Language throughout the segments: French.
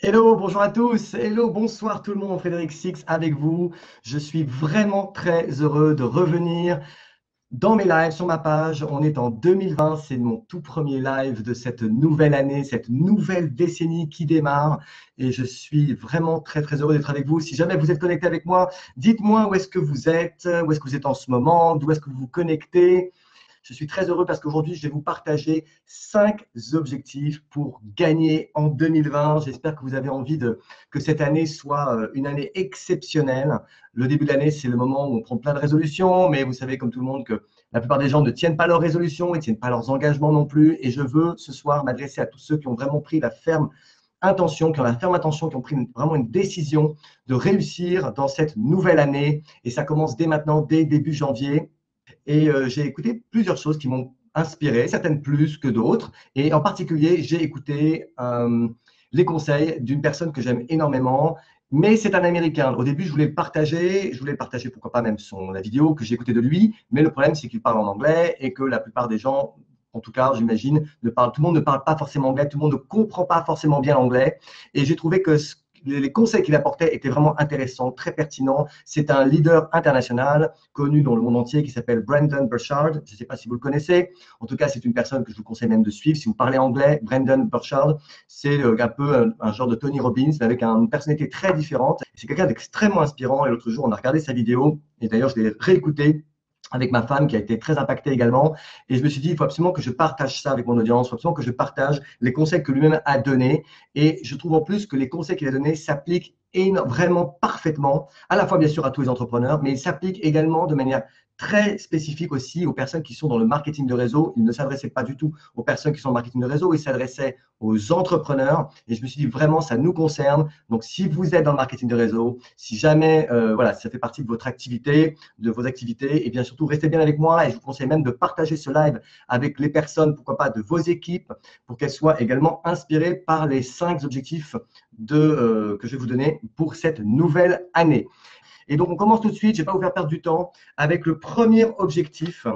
Hello, bonjour à tous. Hello, bonsoir tout le monde. Frédéric Six avec vous. Je suis vraiment très heureux de revenir dans mes lives sur ma page. On est en 2020. C'est mon tout premier live de cette nouvelle année, cette nouvelle décennie qui démarre. Et je suis vraiment très, très heureux d'être avec vous. Si jamais vous êtes connecté avec moi, dites-moi où est-ce que vous êtes, où est-ce que vous êtes en ce moment, d'où est-ce que vous vous connectez. Je suis très heureux parce qu'aujourd'hui, je vais vous partager 5 objectifs pour gagner en 2020. J'espère que vous avez envie que cette année soit une année exceptionnelle. Le début de l'année, c'est le moment où on prend plein de résolutions, mais vous savez, comme tout le monde, que la plupart des gens ne tiennent pas leurs résolutions, ils ne tiennent pas leurs engagements non plus. Et je veux ce soir m'adresser à tous ceux qui ont vraiment pris la ferme intention, qui ont la ferme intention, qui ont pris vraiment une décision de réussir dans cette nouvelle année. Et ça commence dès maintenant, dès début janvier. Et j'ai écouté plusieurs choses qui m'ont inspiré, certaines plus que d'autres. Et en particulier, j'ai écouté les conseils d'une personne que j'aime énormément, mais c'est un Américain. Au début, je voulais partager, pourquoi pas même la vidéo que j'ai écoutée de lui, mais le problème, c'est qu'il parle en anglais et que la plupart des gens, en tout cas, j'imagine, tout le monde ne parle pas forcément anglais, tout le monde ne comprend pas forcément bien l'anglais. Et j'ai trouvé que les conseils qu'il apportait étaient vraiment intéressants, très pertinents. C'est un leader international connu dans le monde entier qui s'appelle Brendon Burchard. Je ne sais pas si vous le connaissez. En tout cas, c'est une personne que je vous conseille même de suivre. Si vous parlez anglais, Brendon Burchard, c'est un peu un genre de Tony Robbins, mais avec une personnalité très différente. C'est quelqu'un d'extrêmement inspirant. Et l'autre jour, on a regardé sa vidéo. Et d'ailleurs, je l'ai réécouté avec ma femme qui a été très impactée également. Et je me suis dit, il faut absolument que je partage ça avec mon audience, il faut absolument que je partage les conseils que lui-même a donnés. Et je trouve en plus que les conseils qu'il a donnés s'appliquent vraiment parfaitement, à la fois bien sûr à tous les entrepreneurs, mais ils s'appliquent également de manière très spécifique aussi aux personnes qui sont dans le marketing de réseau. Il ne s'adressait pas du tout aux personnes qui sont dans le marketing de réseau, il s'adressait aux entrepreneurs. Et je me suis dit, vraiment, ça nous concerne. Donc, si vous êtes dans le marketing de réseau, si jamais voilà, ça fait partie de votre activité, de vos activités, et bien surtout, restez bien avec moi. Et je vous conseille même de partager ce live avec les personnes, pourquoi pas, de vos équipes, pour qu'elles soient également inspirées par les 5 objectifs que je vais vous donner pour cette nouvelle année. Et donc, on commence tout de suite, je ne vais pas vous faire perdre du temps, avec le premier objectif.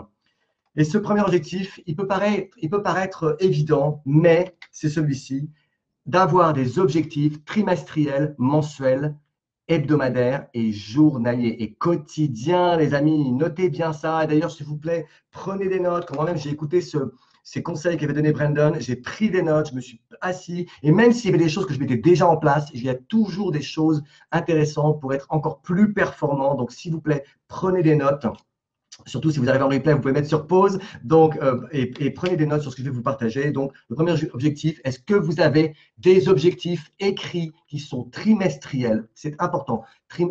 Et ce premier objectif, il peut paraître évident, mais c'est celui-ci, d'avoir des objectifs trimestriels, mensuels, hebdomadaires et journaliers et quotidiens, les amis. Notez bien ça. Et d'ailleurs, s'il vous plaît, prenez des notes. Quand moi-même, j'ai écouté ces conseils qu'avait donné Brandon, j'ai pris des notes, je me suis assis. Et même s'il y avait des choses que je mettais déjà en place, il y a toujours des choses intéressantes pour être encore plus performant. Donc, s'il vous plaît, prenez des notes. Surtout si vous arrivez en replay, vous pouvez mettre sur pause donc, et prenez des notes sur ce que je vais vous partager. Donc, le premier objectif, est-ce que vous avez des objectifs écrits qui sont trimestriels? C'est important.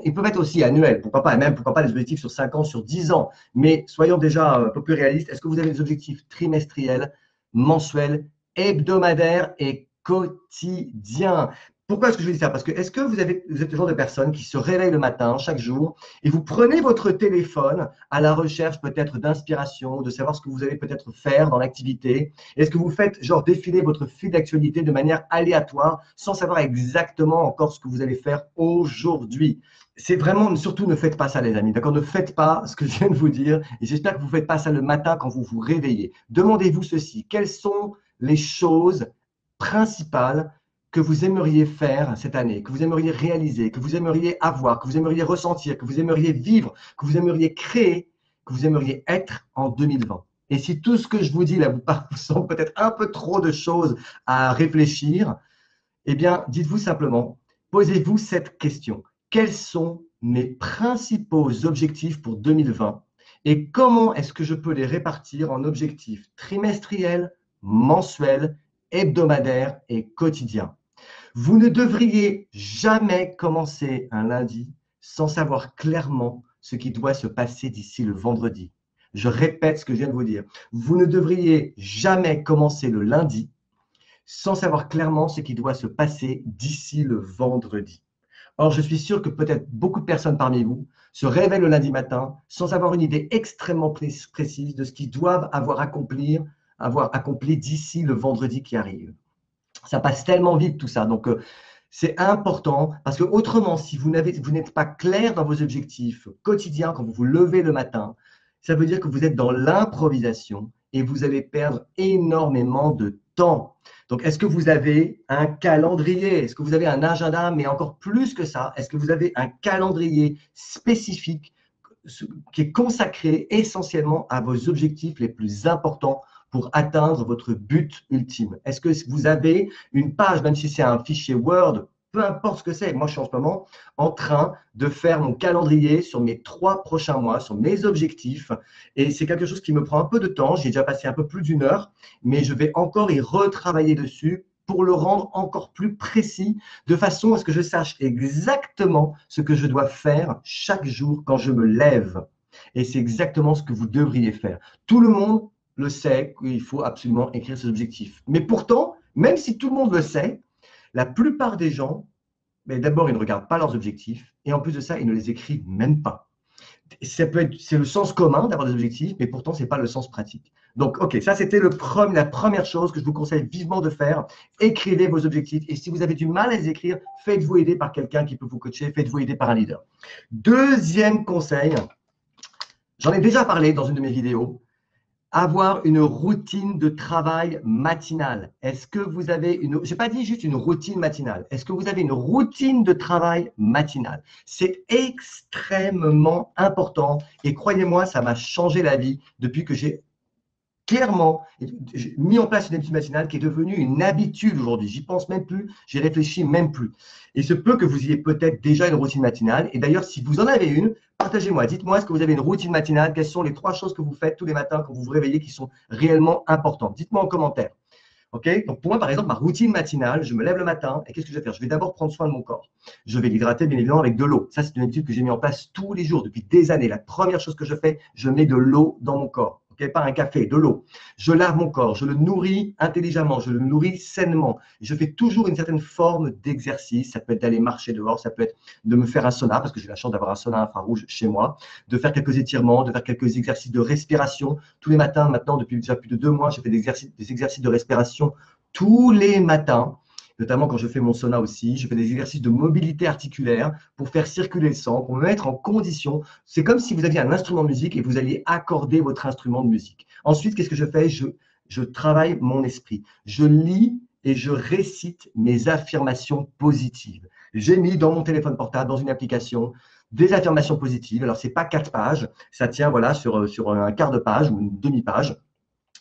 Ils peuvent être aussi annuels, pourquoi pas, et même pourquoi pas des objectifs sur 5 ans, sur 10 ans. Mais soyons déjà un peu plus réalistes. Est-ce que vous avez des objectifs trimestriels, mensuels, hebdomadaires et quotidiens? Pourquoi est-ce que je vais dire ça? Parce que est-ce que vous êtes le genre de personne qui se réveille le matin, chaque jour, et vous prenez votre téléphone à la recherche peut-être d'inspiration, de savoir ce que vous allez peut-être faire dans l'activité? Est-ce que vous faites genre défiler votre fil d'actualité de manière aléatoire sans savoir exactement encore ce que vous allez faire aujourd'hui? C'est vraiment, surtout ne faites pas ça les amis, d'accord? Ne faites pas ce que je viens de vous dire et j'espère que vous ne faites pas ça le matin quand vous vous réveillez. Demandez-vous ceci, quelles sont les choses principales que vous aimeriez faire cette année, que vous aimeriez réaliser, que vous aimeriez avoir, que vous aimeriez ressentir, que vous aimeriez vivre, que vous aimeriez créer, que vous aimeriez être en 2020. Et si tout ce que je vous dis là vous semble peut-être un peu trop de choses à réfléchir, eh bien, dites-vous simplement, posez-vous cette question. Quels sont mes principaux objectifs pour 2020 et comment est-ce que je peux les répartir en objectifs trimestriels, mensuels, hebdomadaires et quotidiens? Vous ne devriez jamais commencer un lundi sans savoir clairement ce qui doit se passer d'ici le vendredi. Je répète ce que je viens de vous dire. Vous ne devriez jamais commencer le lundi sans savoir clairement ce qui doit se passer d'ici le vendredi. Or, je suis sûr que peut-être beaucoup de personnes parmi vous se réveillent le lundi matin sans avoir une idée extrêmement précise de ce qu'ils doivent avoir accompli d'ici le vendredi qui arrive. Ça passe tellement vite tout ça. Donc, c'est important parce que autrement, si vous n'êtes pas clair dans vos objectifs quotidiens quand vous vous levez le matin, ça veut dire que vous êtes dans l'improvisation et vous allez perdre énormément de temps. Donc, est-ce que vous avez un calendrier? Est-ce que vous avez un agenda? Mais encore plus que ça, est-ce que vous avez un calendrier spécifique qui est consacré essentiellement à vos objectifs les plus importants pour atteindre votre but ultime? Est-ce que vous avez une page, même si c'est un fichier Word, peu importe ce que c'est. Moi, je suis en ce moment en train de faire mon calendrier sur mes 3 prochains mois, sur mes objectifs. Et c'est quelque chose qui me prend un peu de temps. J'ai déjà passé un peu plus d'1 heure, mais je vais encore y retravailler dessus pour le rendre encore plus précis, de façon à ce que je sache exactement ce que je dois faire chaque jour quand je me lève. Et c'est exactement ce que vous devriez faire. Tout le monde le sait qu'il faut absolument écrire ses objectifs. Mais pourtant, même si tout le monde le sait, la plupart des gens, mais d'abord, ils ne regardent pas leurs objectifs et en plus de ça, ils ne les écrivent même pas. C'est le sens commun d'avoir des objectifs, mais pourtant, ce n'est pas le sens pratique. Donc, OK, ça, c'était la première chose que je vous conseille vivement de faire. Écrivez vos objectifs. Et si vous avez du mal à les écrire, faites-vous aider par quelqu'un qui peut vous coacher, faites-vous aider par un leader. Deuxième conseil, j'en ai déjà parlé dans une de mes vidéos, avoir une routine de travail matinale. Est-ce que vous avez je n'ai pas dit juste une routine matinale. Est-ce que vous avez une routine de travail matinale? C'est extrêmement important et croyez-moi, ça m'a changé la vie depuis que j'ai clairement mis en place une habitude matinale qui est devenue une habitude aujourd'hui. J'y pense même plus, j'y réfléchis même plus. Il se peut que vous ayez peut-être déjà une routine matinale. Et d'ailleurs, si vous en avez une, partagez-moi. Dites-moi, est-ce que vous avez une routine matinale? Quelles sont les 3 choses que vous faites tous les matins quand vous vous réveillez qui sont réellement importantes? Dites-moi en commentaire. OK? Donc, pour moi, par exemple, ma routine matinale, je me lève le matin et qu'est-ce que je vais faire? Je vais d'abord prendre soin de mon corps. Je vais l'hydrater, bien évidemment, avec de l'eau. Ça, c'est une habitude que j'ai mis en place tous les jours depuis des années. La première chose que je fais, je mets de l'eau dans mon corps. Okay? Pas un café, de l'eau. Je lave mon corps, je le nourris intelligemment, je le nourris sainement. Je fais toujours une certaine forme d'exercice. Ça peut être d'aller marcher dehors, ça peut être de me faire un sauna, parce que j'ai la chance d'avoir un sauna infrarouge chez moi, de faire quelques étirements, de faire quelques exercices de respiration. Tous les matins, maintenant, depuis déjà plus de 2 mois, je fais des exercices de respiration tous les matins, notamment quand je fais mon sauna aussi. Je fais des exercices de mobilité articulaire pour faire circuler le sang, pour me mettre en condition. C'est comme si vous aviez un instrument de musique et vous alliez accorder votre instrument de musique. Ensuite, qu'est-ce que je fais? Je travaille mon esprit. Je lis et je récite mes affirmations positives. J'ai mis dans mon téléphone portable, dans une application, des affirmations positives. Alors, ce n'est pas 4 pages, ça tient voilà, sur un quart de page ou une demi-page.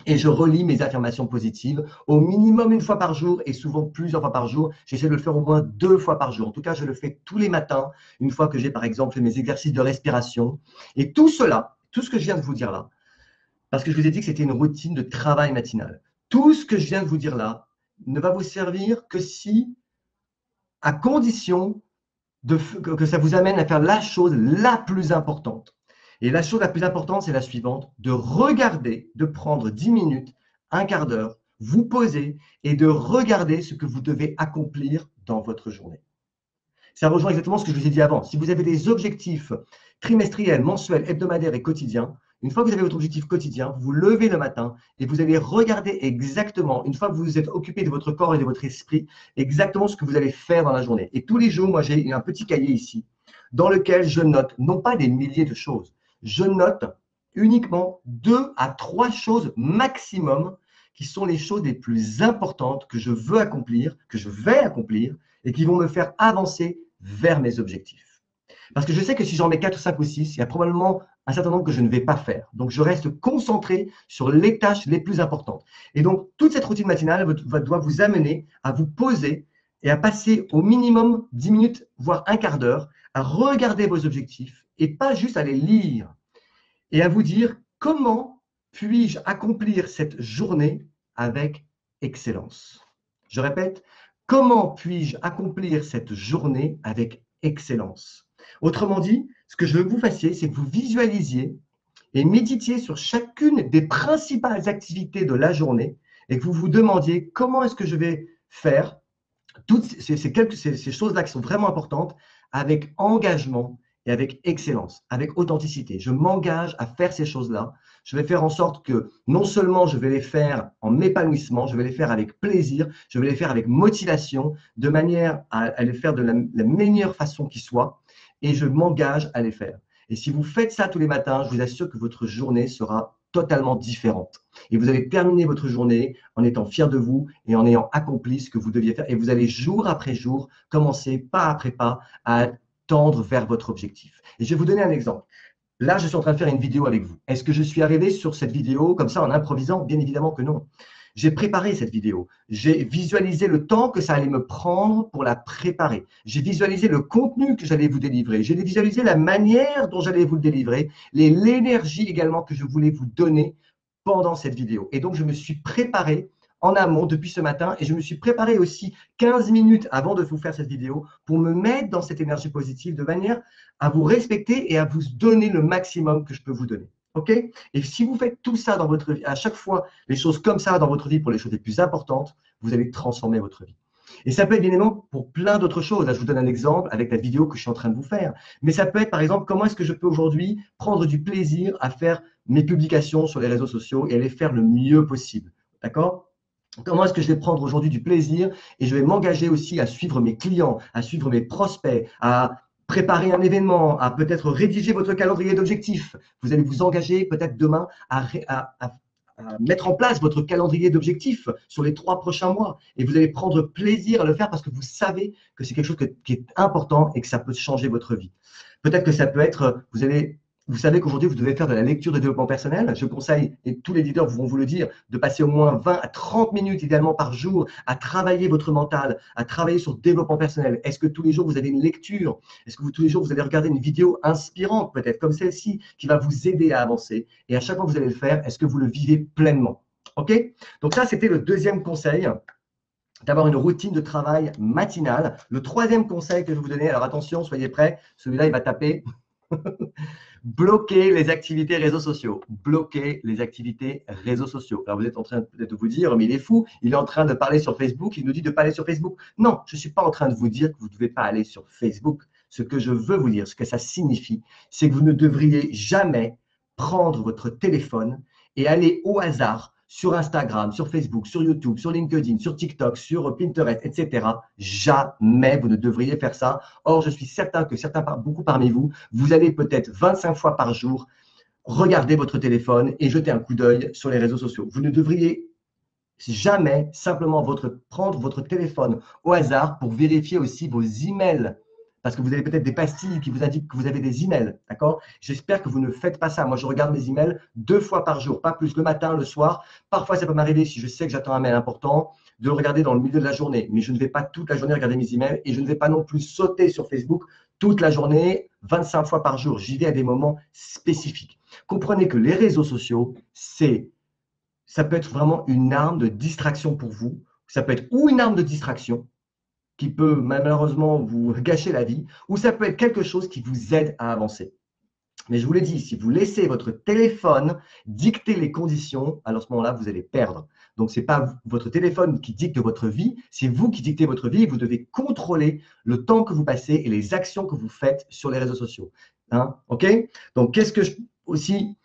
Et je relis mes affirmations positives au minimum 1 fois par jour et souvent plusieurs fois par jour. J'essaie de le faire au moins 2 fois par jour. En tout cas, je le fais tous les matins, une fois que j'ai par exemple fait mes exercices de respiration. Et tout cela, tout ce que je viens de vous dire là, parce que je vous ai dit que c'était une routine de travail matinal, tout ce que je viens de vous dire là ne va vous servir que si, à condition que ça vous amène à faire la chose la plus importante. Et la chose la plus importante, c'est la suivante, de regarder, de prendre 10 minutes, un quart d'heure, vous poser et de regarder ce que vous devez accomplir dans votre journée. Ça rejoint exactement ce que je vous ai dit avant. Si vous avez des objectifs trimestriels, mensuels, hebdomadaires et quotidiens, une fois que vous avez votre objectif quotidien, vous vous levez le matin et vous allez regarder exactement, une fois que vous vous êtes occupé de votre corps et de votre esprit, exactement ce que vous allez faire dans la journée. Et tous les jours, moi, j'ai un petit cahier ici dans lequel je note, non pas des milliers de choses, je note uniquement 2 à 3 choses maximum qui sont les choses les plus importantes que je veux accomplir, que je vais accomplir et qui vont me faire avancer vers mes objectifs. Parce que je sais que si j'en mets 4 ou 5 ou 6, il y a probablement un certain nombre que je ne vais pas faire. Donc, je reste concentré sur les tâches les plus importantes. Et donc, toute cette routine matinale doit vous amener à vous poser et à passer au minimum 10 minutes, voire un quart d'heure, à regarder vos objectifs et pas juste à les lire et à vous dire comment puis-je accomplir cette journée avec excellence. Je répète, comment puis-je accomplir cette journée avec excellence? Autrement dit, ce que je veux que vous fassiez, c'est que vous visualisiez et méditiez sur chacune des principales activités de la journée et que vous vous demandiez comment est-ce que je vais faire toutes ces choses-là qui sont vraiment importantes avec engagement et avec excellence, avec authenticité. Je m'engage à faire ces choses-là. Je vais faire en sorte que non seulement je vais les faire en m'épanouissement, je vais les faire avec plaisir, je vais les faire avec motivation, de manière à les faire de la meilleure façon qui soit, et je m'engage à les faire. Et si vous faites ça tous les matins, je vous assure que votre journée sera totalement différente. Et vous allez terminer votre journée en étant fier de vous et en ayant accompli ce que vous deviez faire. Et vous allez jour après jour commencer pas après pas à tendre vers votre objectif. Et je vais vous donner un exemple. Là, je suis en train de faire une vidéo avec vous. Est-ce que je suis arrivé sur cette vidéo comme ça en improvisant? Bien évidemment que non. J'ai préparé cette vidéo. J'ai visualisé le temps que ça allait me prendre pour la préparer. J'ai visualisé le contenu que j'allais vous délivrer. J'ai visualisé la manière dont j'allais vous le délivrer, l'énergie également que je voulais vous donner pendant cette vidéo. Et donc, je me suis préparé en amont depuis ce matin et je me suis préparé aussi 15 minutes avant de vous faire cette vidéo pour me mettre dans cette énergie positive de manière à vous respecter et à vous donner le maximum que je peux vous donner. OK? Et si vous faites tout ça dans votre vie, à chaque fois, les choses comme ça dans votre vie pour les choses les plus importantes, vous allez transformer votre vie. Et ça peut être bien évidemment pour plein d'autres choses. Là, je vous donne un exemple avec la vidéo que je suis en train de vous faire. Mais ça peut être par exemple, comment est-ce que je peux aujourd'hui prendre du plaisir à faire mes publications sur les réseaux sociaux et les faire le mieux possible. D'accord? Comment est-ce que je vais prendre aujourd'hui du plaisir et je vais m'engager aussi à suivre mes clients, à suivre mes prospects, à préparer un événement, à peut-être rédiger votre calendrier d'objectifs. Vous allez vous engager peut-être demain à mettre en place votre calendrier d'objectifs sur les 3 prochains mois. Et vous allez prendre plaisir à le faire parce que vous savez que c'est quelque chose qui est important et que ça peut changer votre vie. Peut-être que ça peut être, vous savez qu'aujourd'hui, vous devez faire de la lecture de développement personnel. Je conseille, et tous les leaders vont vous le dire, de passer au moins 20 à 30 minutes idéalement par jour à travailler votre mental, à travailler sur le développement personnel. Est-ce que tous les jours, vous avez une lecture? Est-ce que tous les jours, vous allez regarder une vidéo inspirante, peut-être comme celle-ci, qui va vous aider à avancer? Et à chaque fois que vous allez le faire, est-ce que vous le vivez pleinement? OK? Donc ça, c'était le deuxième conseil, d'avoir une routine de travail matinale. Le troisième conseil que je vais vous donner, alors attention, soyez prêts, celui-là, il va taper. Bloquer les activités réseaux sociaux. Bloquer les activités réseaux sociaux. Alors, vous êtes en train de vous dire, mais il est fou, il est en train de parler sur Facebook, il nous dit de ne pas aller sur Facebook. Non, je ne suis pas en train de vous dire que vous ne devez pas aller sur Facebook. Ce que je veux vous dire, ce que ça signifie, c'est que vous ne devriez jamais prendre votre téléphone et aller au hasard sur Instagram, sur Facebook, sur YouTube, sur LinkedIn, sur TikTok, sur Pinterest, etc. Jamais vous ne devriez faire ça. Or, je suis certain que beaucoup parmi vous, vous allez peut-être 25 fois par jour regarder votre téléphone et jeter un coup d'œil sur les réseaux sociaux. Vous ne devriez jamais simplement prendre votre téléphone au hasard pour vérifier aussi vos emails. Parce que vous avez peut-être des pastilles qui vous indiquent que vous avez des emails, d'accord? J'espère que vous ne faites pas ça. Moi, je regarde mes emails 2 fois par jour, pas plus, le matin, le soir. Parfois, ça peut m'arriver, si je sais que j'attends un mail important, de le regarder dans le milieu de la journée. Mais je ne vais pas toute la journée regarder mes emails et je ne vais pas non plus sauter sur Facebook toute la journée, 25 fois par jour. J'y vais à des moments spécifiques. Comprenez que les réseaux sociaux, ça peut être vraiment une arme de distraction pour vous. Ça peut être ou une arme de distraction qui peut malheureusement vous gâcher la vie, ou ça peut être quelque chose qui vous aide à avancer. Mais je vous l'ai dit, si vous laissez votre téléphone dicter les conditions, alors à ce moment-là, vous allez perdre. Donc, ce n'est pas votre téléphone qui dicte votre vie, c'est vous qui dictez votre vie. Vous devez contrôler le temps que vous passez et les actions que vous faites sur les réseaux sociaux. Hein? OK? Donc, qu'est-ce que aussi…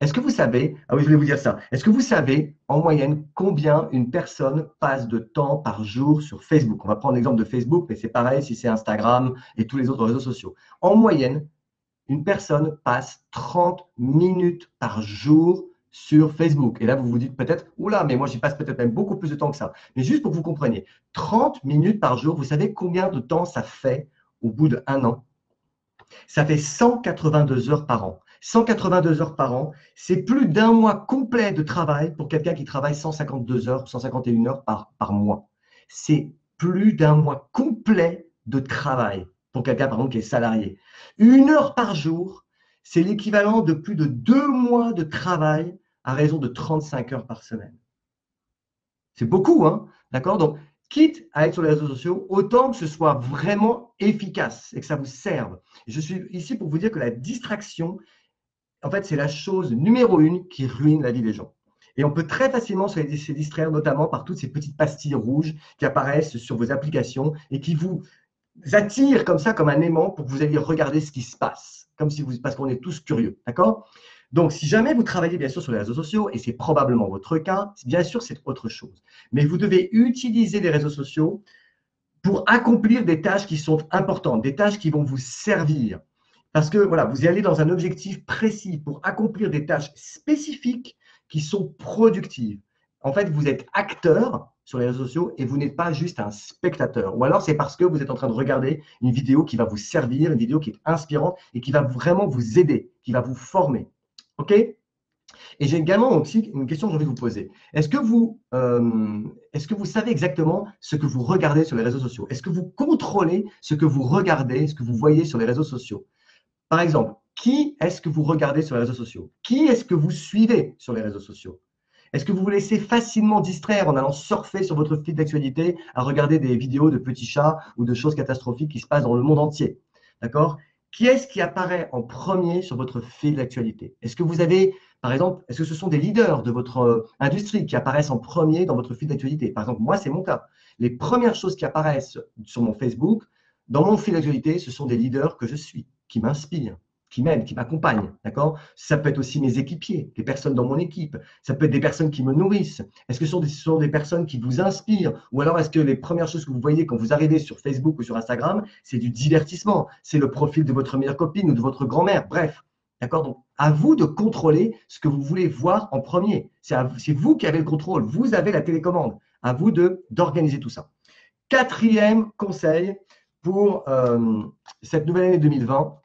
est-ce que vous savez, ah oui, je voulais vous dire ça, est-ce que vous savez en moyenne combien une personne passe de temps par jour sur Facebook? On va prendre l'exemple de Facebook, mais c'est pareil si c'est Instagram et tous les autres réseaux sociaux. En moyenne, une personne passe 30 minutes par jour sur Facebook. Et là, vous vous dites peut-être, oula, mais moi, j'y passe peut-être même beaucoup plus de temps que ça. Mais juste pour que vous compreniez, 30 minutes par jour, vous savez combien de temps ça fait au bout d'1 an? Ça fait 182 heures par an. 182 heures par an, c'est plus d'1 mois complet de travail pour quelqu'un qui travaille 152 heures, 151 heures par mois. C'est plus d'1 mois complet de travail pour quelqu'un, par exemple, qui est salarié. 1 heure par jour, c'est l'équivalent de plus de 2 mois de travail à raison de 35 heures par semaine. C'est beaucoup, hein? D'accord? Donc, quitte à être sur les réseaux sociaux, autant que ce soit vraiment efficace et que ça vous serve. Je suis ici pour vous dire que la distraction, en fait, c'est la chose numéro 1 qui ruine la vie des gens. Et on peut très facilement se distraire, notamment par toutes ces petites pastilles rouges qui apparaissent sur vos applications et qui vous attirent comme ça, comme un aimant, pour que vous alliez regarder ce qui se passe, parce qu'on est tous curieux. D'accord? Donc, si jamais vous travaillez bien sûr sur les réseaux sociaux, et c'est probablement votre cas, bien sûr, c'est autre chose. Mais vous devez utiliser les réseaux sociaux pour accomplir des tâches qui sont importantes, des tâches qui vont vous servir. Parce que voilà, vous y allez dans un objectif précis pour accomplir des tâches spécifiques qui sont productives. En fait, vous êtes acteur sur les réseaux sociaux et vous n'êtes pas juste un spectateur. Ou alors, c'est parce que vous êtes en train de regarder une vidéo qui va vous servir, une vidéo qui est inspirante et qui va vraiment vous aider, qui va vous former. OK? Et j'ai également aussi une question que j'ai envie de vous poser. Est-ce que vous savez exactement ce que vous regardez sur les réseaux sociaux? Est-ce que vous contrôlez ce que vous regardez, ce que vous voyez sur les réseaux sociaux? Par exemple, qui est-ce que vous regardez sur les réseaux sociaux? Qui est-ce que vous suivez sur les réseaux sociaux? Est-ce que vous vous laissez facilement distraire en allant surfer sur votre fil d'actualité à regarder des vidéos de petits chats ou de choses catastrophiques qui se passent dans le monde entier? D'accord? Qui est-ce qui apparaît en premier sur votre fil d'actualité? Est-ce que vous avez, par exemple, est-ce que ce sont des leaders de votre industrie qui apparaissent en premier dans votre fil d'actualité? Par exemple, moi, c'est mon cas. Les premières choses qui apparaissent sur mon Facebook, dans mon fil d'actualité, ce sont des leaders que je suis, qui m'inspirent, qui m'aident, qui m'accompagnent. D'accord? Ça peut être aussi mes équipiers, des personnes dans mon équipe. Ça peut être des personnes qui me nourrissent. Est-ce que ce sont des personnes qui vous inspirent? Ou alors est-ce que les premières choses que vous voyez quand vous arrivez sur Facebook ou sur Instagram, c'est du divertissement? C'est le profil de votre meilleure copine ou de votre grand-mère? Bref. D'accord? Donc, à vous de contrôler ce que vous voulez voir en premier. C'est vous qui avez le contrôle. Vous avez la télécommande. À vous d'organiser tout ça. Quatrième conseil pour cette nouvelle année 2020.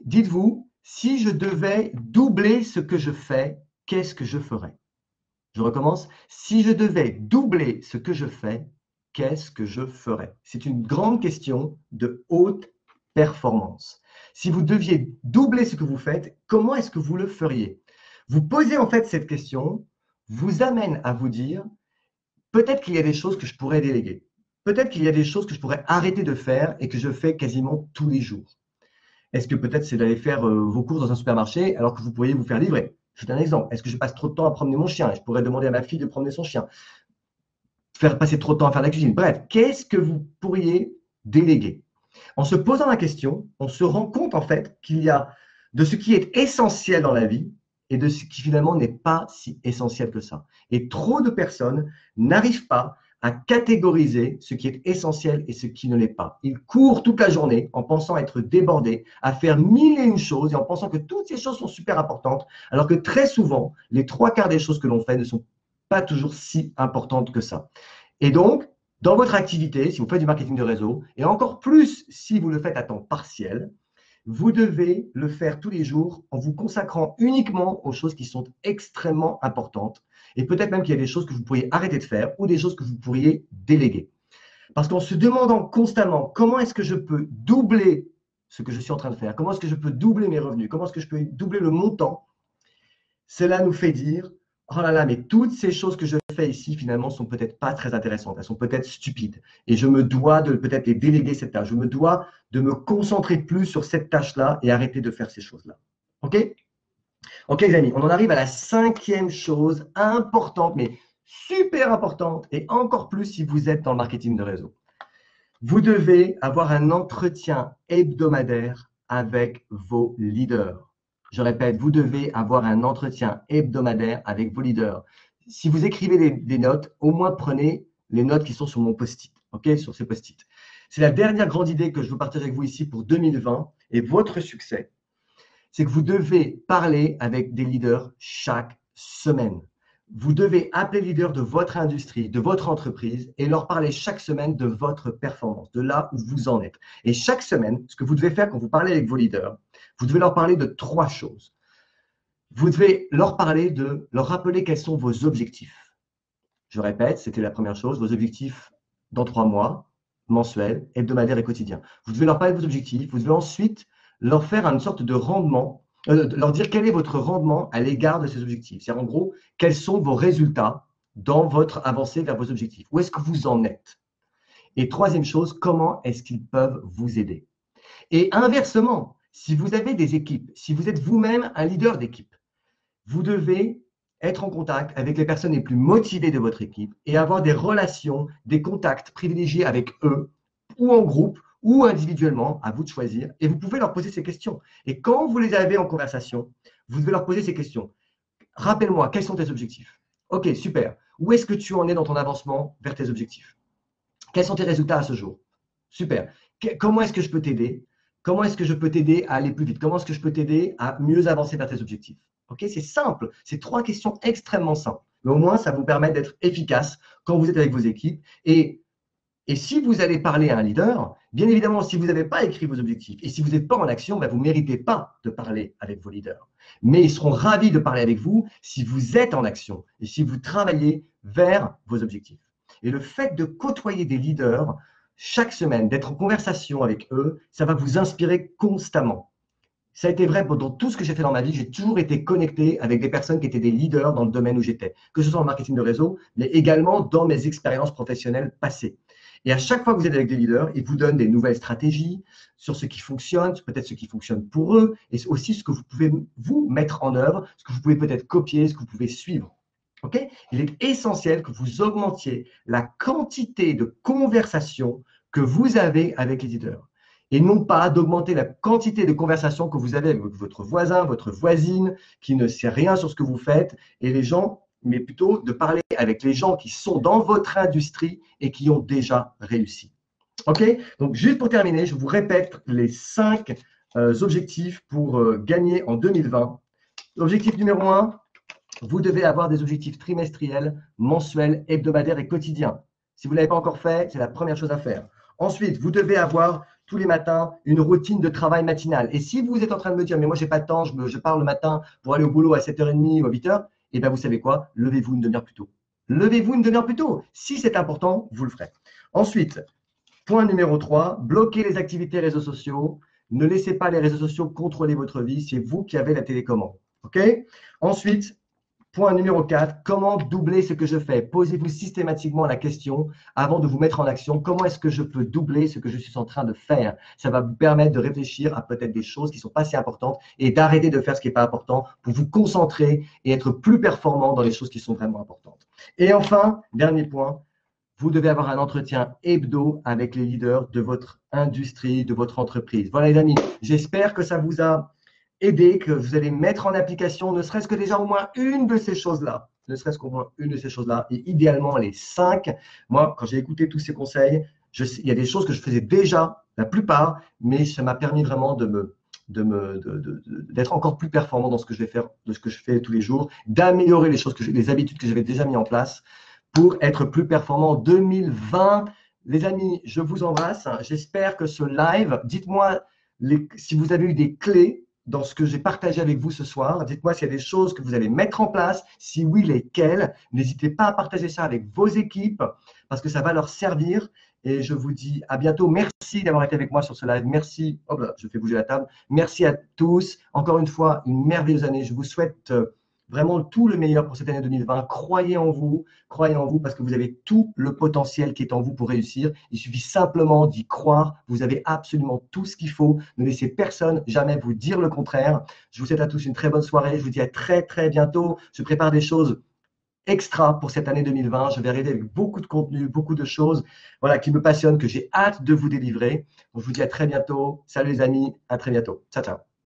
Dites-vous, si je devais doubler ce que je fais, qu'est-ce que je ferais? Je recommence. Si je devais doubler ce que je fais, qu'est-ce que je ferais? C'est une grande question de haute performance. Si vous deviez doubler ce que vous faites, comment est-ce que vous le feriez? Vous posez en fait cette question, vous amène à vous dire, peut-être qu'il y a des choses que je pourrais déléguer. Peut-être qu'il y a des choses que je pourrais arrêter de faire et que je fais quasiment tous les jours. Est-ce que peut-être c'est d'aller faire vos courses dans un supermarché alors que vous pourriez vous faire livrer? C'est un exemple. Est-ce que je passe trop de temps à promener mon chien et je pourrais demander à ma fille de promener son chien? Faire passer trop de temps à faire la cuisine. Bref, qu'est-ce que vous pourriez déléguer? En se posant la question, on se rend compte en fait qu'il y a de ce qui est essentiel dans la vie et de ce qui finalement n'est pas si essentiel que ça. Et trop de personnes n'arrivent pas à catégoriser ce qui est essentiel et ce qui ne l'est pas. Ils courent toute la journée en pensant être débordés, à faire mille et une choses et en pensant que toutes ces choses sont super importantes, alors que très souvent, les trois quarts des choses que l'on fait ne sont pas toujours si importantes que ça. Et donc, dans votre activité, si vous faites du marketing de réseau, et encore plus si vous le faites à temps partiel, vous devez le faire tous les jours en vous consacrant uniquement aux choses qui sont extrêmement importantes. Et peut-être même qu'il y a des choses que vous pourriez arrêter de faire ou des choses que vous pourriez déléguer. Parce qu'en se demandant constamment comment est-ce que je peux doubler ce que je suis en train de faire, comment est-ce que je peux doubler mes revenus, comment est-ce que je peux doubler le montant, cela nous fait dire, oh là là, mais toutes ces choses que je fais ici, finalement, sont peut-être pas très intéressantes, elles sont peut-être stupides. Et je me dois de peut-être les déléguer cette tâche. Je me dois de me concentrer plus sur cette tâche-là et arrêter de faire ces choses-là. OK? OK, les amis, on en arrive à la cinquième chose importante, mais super importante, et encore plus si vous êtes dans le marketing de réseau. Vous devez avoir un entretien hebdomadaire avec vos leaders. Je répète, vous devez avoir un entretien hebdomadaire avec vos leaders. Si vous écrivez des notes, au moins prenez les notes qui sont sur mon post-it, ok, sur ces post-it. C'est la dernière grande idée que je veux partager avec vous ici pour 2020 et votre succès. C'est que vous devez parler avec des leaders chaque semaine. Vous devez appeler les leaders de votre industrie, de votre entreprise et leur parler chaque semaine de votre performance, de là où vous en êtes. Et chaque semaine, ce que vous devez faire quand vous parlez avec vos leaders, vous devez leur parler de trois choses. Vous devez leur rappeler quels sont vos objectifs. Je répète, c'était la première chose, vos objectifs dans 3 mois, mensuels, hebdomadaires et quotidiens. Vous devez leur parler de vos objectifs. Vous devez ensuite leur faire une sorte de rendement, leur dire quel est votre rendement à l'égard de ces objectifs. C'est en gros, quels sont vos résultats dans votre avancée vers vos objectifs. Où est-ce que vous en êtes? Et troisième chose, comment est-ce qu'ils peuvent vous aider? Et inversement, si vous avez des équipes, si vous êtes vous-même un leader d'équipe, vous devez être en contact avec les personnes les plus motivées de votre équipe et avoir des relations, des contacts privilégiés avec eux, ou en groupe, ou individuellement, à vous de choisir. Et vous pouvez leur poser ces questions. Et quand vous les avez en conversation, vous devez leur poser ces questions. Rappelle-moi, quels sont tes objectifs? Ok, super. Où est-ce que tu en es dans ton avancement vers tes objectifs? Quels sont tes résultats à ce jour? Super. Comment est-ce que je peux t'aider? Comment est-ce que je peux t'aider à aller plus vite? Comment est-ce que je peux t'aider à mieux avancer vers tes objectifs? Ok, c'est simple. C'est trois questions extrêmement simples. Mais au moins, ça vous permet d'être efficace quand vous êtes avec vos équipes. Et si vous allez parler à un leader, bien évidemment, si vous n'avez pas écrit vos objectifs et si vous n'êtes pas en action, ben vous ne méritez pas de parler avec vos leaders. Mais ils seront ravis de parler avec vous si vous êtes en action et si vous travaillez vers vos objectifs. Et le fait de côtoyer des leaders chaque semaine, d'être en conversation avec eux, ça va vous inspirer constamment. Ça a été vrai dans tout ce que j'ai fait dans ma vie. J'ai toujours été connecté avec des personnes qui étaient des leaders dans le domaine où j'étais, que ce soit en marketing de réseau, mais également dans mes expériences professionnelles passées. Et à chaque fois que vous êtes avec des leaders, ils vous donnent des nouvelles stratégies sur ce qui fonctionne, peut-être ce qui fonctionne pour eux, et aussi ce que vous pouvez vous mettre en œuvre, ce que vous pouvez peut-être copier, ce que vous pouvez suivre. Okay? Il est essentiel que vous augmentiez la quantité de conversations que vous avez avec les leaders et non pas d'augmenter la quantité de conversations que vous avez avec votre voisin, votre voisine, qui ne sait rien sur ce que vous faites, et les gens, mais plutôt de parler avec les gens qui sont dans votre industrie et qui ont déjà réussi. OK? Donc, juste pour terminer, je vous répète les 5 objectifs pour gagner en 2020. Objectif numéro 1, vous devez avoir des objectifs trimestriels, mensuels, hebdomadaires et quotidiens. Si vous ne l'avez pas encore fait, c'est la première chose à faire. Ensuite, vous devez avoir tous les matins une routine de travail matinale. Et si vous êtes en train de me dire, mais moi, je n'ai pas de temps, je pars le matin pour aller au boulot à 7h30 ou à 8h, eh bien, vous savez quoi? Levez-vous une demi-heure plus tôt. Levez-vous une demi-heure plus tôt. Si c'est important, vous le ferez. Ensuite, point numéro 3, bloquez les activités réseaux sociaux. Ne laissez pas les réseaux sociaux contrôler votre vie. C'est vous qui avez la télécommande. OK? Ensuite, point numéro 4, comment doubler ce que je fais? Posez-vous systématiquement la question avant de vous mettre en action. Comment est-ce que je peux doubler ce que je suis en train de faire? Ça va vous permettre de réfléchir à peut-être des choses qui ne sont pas si importantes et d'arrêter de faire ce qui n'est pas important pour vous concentrer et être plus performant dans les choses qui sont vraiment importantes. Et enfin, dernier point, vous devez avoir un entretien hebdo avec les leaders de votre industrie, de votre entreprise. Voilà les amis, j'espère que ça vous a aider, que vous allez mettre en application, ne serait-ce que déjà au moins une de ces choses-là, ne serait-ce qu'au moins une de ces choses-là, et idéalement les 5. Moi, quand j'ai écouté tous ces conseils, il y a des choses que je faisais déjà, la plupart, mais ça m'a permis vraiment d'être encore plus performant dans ce que je vais faire, de ce que je fais tous les jours, d'améliorer les habitudes que j'avais déjà mis en place pour être plus performant en 2020. Les amis, je vous embrasse. J'espère que ce live, dites-moi si vous avez eu des clés dans ce que j'ai partagé avec vous ce soir. Dites-moi s'il y a des choses que vous allez mettre en place. Si oui, lesquelles. N'hésitez pas à partager ça avec vos équipes parce que ça va leur servir. Et je vous dis à bientôt. Merci d'avoir été avec moi sur ce live. Merci. Oh là, je fais bouger la table. Merci à tous. Encore une fois, une merveilleuse année. Je vous souhaite vraiment tout le meilleur pour cette année 2020. Croyez en vous parce que vous avez tout le potentiel qui est en vous pour réussir. Il suffit simplement d'y croire. Vous avez absolument tout ce qu'il faut. Ne laissez personne jamais vous dire le contraire. Je vous souhaite à tous une très bonne soirée. Je vous dis à très très bientôt. Je prépare des choses extra pour cette année 2020. Je vais arriver avec beaucoup de contenu, beaucoup de choses voilà, qui me passionnent, que j'ai hâte de vous délivrer. Donc, je vous dis à très bientôt. Salut les amis, à très bientôt. Ciao, ciao.